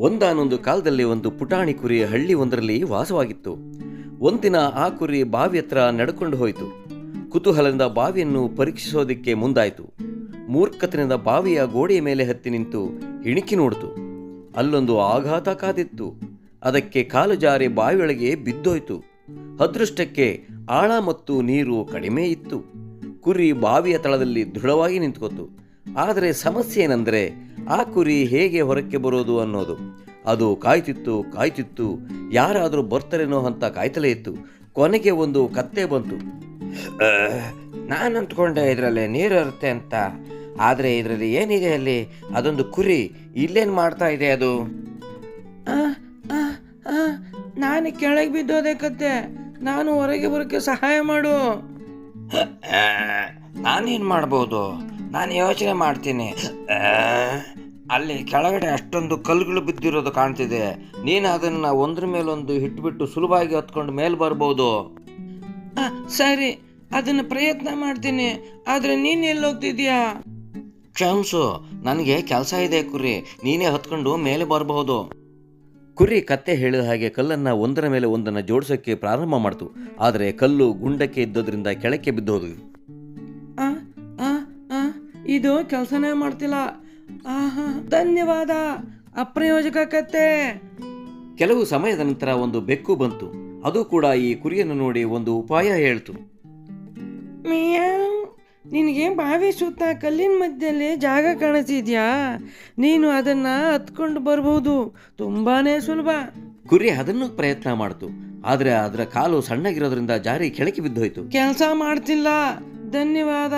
ಒಂದಾನೊಂದು ಕಾಲದಲ್ಲಿ ಒಂದು ಪುಟಾಣಿ ಕುರಿ ಹಳ್ಳಿ ಒಂದರಲ್ಲಿ ವಾಸವಾಗಿತ್ತು. ಒಂದಿನ ಆ ಕುರಿ ಬಾವಿ ಹತ್ರ ನಡ್ಕೊಂಡು ಹೋಯಿತು. ಕುತೂಹಲದಿಂದ ಬಾವಿಯನ್ನು ಪರೀಕ್ಷಿಸೋದಕ್ಕೆ ಮುಂದಾಯಿತು. ಮೂರ್ಖತನದ ಬಾವಿಯ ಗೋಡೆಯ ಮೇಲೆ ಹತ್ತಿ ನಿಂತು ಇಣಿಕಿ ನೋಡಿತು. ಅಲ್ಲೊಂದು ಆಘಾತ ಕಾದಿತ್ತು. ಅದಕ್ಕೆ ಕಾಲು ಜಾರಿ ಬಾವಿಯೊಳಗೆ ಬಿದ್ದೋಯ್ತು. ಅದೃಷ್ಟಕ್ಕೆ ಆಳ ಮತ್ತು ನೀರು ಕಡಿಮೆ ಇತ್ತು. ಕುರಿ ಬಾವಿಯ ತಳದಲ್ಲಿ ದೃಢವಾಗಿ ನಿಂತ್ಕೊತು. ಆದರೆ ಸಮಸ್ಯೆ ಏನೆಂದರೆ ಆ ಕುರಿ ಹೇಗೆ ಹೊರಕ್ಕೆ ಬರೋದು ಅನ್ನೋದು. ಅದು ಕಾಯ್ತಿತ್ತು. ಯಾರಾದರೂ ಬರ್ತಾರೇನೋ ಅಂತ ಕಾಯ್ತಲೇ ಇತ್ತು. ಕೊನೆಗೆ ಒಂದು ಕತ್ತೆ ಬಂತು. ನಾನು ಅಂದ್ಕೊಂಡೆ ಇದರಲ್ಲಿ ನೀರು ಇರುತ್ತೆ ಅಂತ, ಆದರೆ ಇದರಲ್ಲಿ ಏನಿದೆ ಅಲ್ಲಿ? ಅದೊಂದು ಕುರಿ. ಇಲ್ಲೇನು ಮಾಡ್ತಾ ಇದೆ ಅದು? ನಾನು ಕೆಳಗೆ ಬಿದ್ದೋದೆ ಕತ್ತೆ, ನಾನು ಹೊರಗೆ ಬರೋಕ್ಕೆ ಸಹಾಯ ಮಾಡು. ನಾನೇನು ಮಾಡ್ಬೋದು? ನಾನು ಯೋಚನೆ ಮಾಡ್ತೀನಿ. ಅಲ್ಲಿ ಕೆಳಗಡೆ ಅಷ್ಟೊಂದು ಕಲ್ಲುಗಳು ಬಿದ್ದಿರೋದು ಕಾಣ್ತಿದೆ. ನೀನು ಅದನ್ನು ಒಂದ್ರ ಮೇಲೊಂದು ಇಟ್ಬಿಟ್ಟು ಸುಲಭವಾಗಿ ಹೊತ್ಕೊಂಡು ಮೇಲೆ ಬರ್ಬೋದು. ಸರಿ, ಅದನ್ನು ಪ್ರಯತ್ನ ಮಾಡ್ತೀನಿ. ಆದರೆ ನೀನು ಎಲ್ಲಿ ಹೋಗ್ತಿದ್ಯಾ? ಕ್ಷಮಿಸು, ನನಗೆ ಕೆಲಸ ಇದೆ ಕುರಿ. ನೀನೇ ಹೊತ್ಕೊಂಡು ಮೇಲೆ ಬರಬಹುದು. ಕುರಿ ಕತ್ತೆ ಹೇಳಿದ ಹಾಗೆ ಕಲ್ಲನ್ನು ಒಂದರ ಮೇಲೆ ಒಂದನ್ನು ಜೋಡಿಸೋಕ್ಕೆ ಪ್ರಾರಂಭ ಮಾಡ್ತು. ಆದರೆ ಕಲ್ಲು ಗುಂಡಕ್ಕೆ ಇದ್ದೋದ್ರಿಂದ ಕೆಳಕ್ಕೆ ಬಿದ್ದೋದು. ಇದು ಕೆಲಸನೇ ಮಾಡ್ತಿಲ್ಲ. ಧನ್ಯವಾದ ಅಪ್ರಯೋಜಕ ಕತ್ತೆ. ಕೆಲವು ಸಮಯದ ನಂತರ ಒಂದು ಬೆಕ್ಕು ಬಂತು. ಅದು ಕೂಡ ಈ ಕುರಿಯನ್ನು ನೋಡಿ ಒಂದು ಉಪಾಯ ಹೇಳ್ತು. ನಿನಗೆ ಬಾವಿ ಸುತ್ತ ಕಲ್ಲಿನ ಮಧ್ಯದಲ್ಲಿ ಜಾಗ ಕಾಣಿಸಿದ್ಯಾ? ನೀನು ಅದನ್ನ ಹತ್ಕೊಂಡು ಬರ್ಬೋದು. ತುಂಬಾನೇ ಸುಲಭ. ಕುರಿ ಅದನ್ನು ಪ್ರಯತ್ನ ಮಾಡ್ತು. ಆದ್ರೆ ಅದರ ಕಾಲು ಸಣ್ಣಗಿರೋದ್ರಿಂದ ಜಾರಿ ಕೆಳಕ್ಕೆ ಬಿದ್ದೋಯ್ತು. ಕೆಲಸ ಮಾಡ್ತಿಲ್ಲ. ಧನ್ಯವಾದ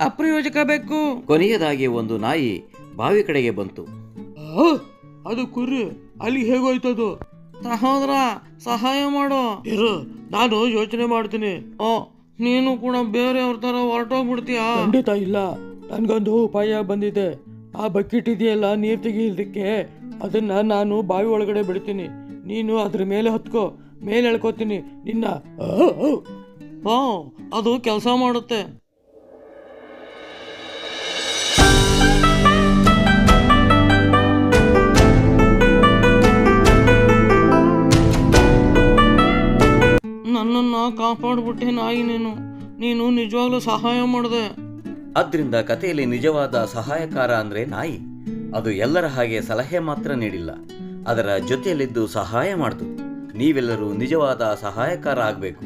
ಅಪ್ರಯೋಜಕ ಬೆಕ್ಕು. ಕೊನೆಯದಾಗಿ ಒಂದು ನಾಯಿ ಬಾವಿ ಕಡೆಗೆ ಬಂತು. ಅದು ಕುರಿ ಅಲ್ಲಿ ಹೇಗೋಯ್ತದು? ಸಹೋದರ, ಸಹಾಯ ಮಾಡೋ. ನಾನು ಯೋಚನೆ ಮಾಡ್ತೀನಿ. ನೀನು ಕೂಡ ಬೇರೆಯವ್ರ ತರ ಹೊರಟೋಗ್ಬಿಡ್ತೀಯಾ? ಖಂಡಿತ ಇಲ್ಲ, ನನ್ಗೊಂದು ಉಪಾಯ ಬಂದಿದೆ. ಆ ಬಕೆಟ್ ಇದೆಯಲ್ಲ ನೀರು ತೆಗಿಯೋದಕ್ಕೆ, ಅದನ್ನ ನಾನು ಬಾವಿ ಒಳಗಡೆ ಬಿಡ್ತೀನಿ. ನೀನು ಅದ್ರ ಮೇಲೆ ಹತ್ಕೋ, ಮೇಲೆ ಎಳ್ಕೋತೀನಿ ನಿನ್ನ. ಅದು ಕೆಲಸ ಮಾಡುತ್ತೆ. ನನ್ನನ್ನು ಕಾಪಾಡ್ಬಿಟ್ಟೆ ನಾಯಿ. ನೀನು ನಿಜವಾಗ್ಲೂ ಸಹಾಯ ಮಾಡಿದೆ. ಆದ್ರಿಂದ ಕಥೆಯಲ್ಲಿ ನಿಜವಾದ ಸಹಾಯಕಾರ ಅಂದ್ರೆ ನಾಯಿ. ಅದು ಎಲ್ಲರ ಹಾಗೆ ಸಲಹೆ ಮಾತ್ರ ನೀಡಿಲ್ಲ, ಅದರ ಜೊತೆಯಲ್ಲಿದ್ದು ಸಹಾಯ ಮಾಡ್ತು. ನೀವೆಲ್ಲರೂ ನಿಜವಾದ ಸಹಾಯಕಾರ ಆಗಬೇಕು.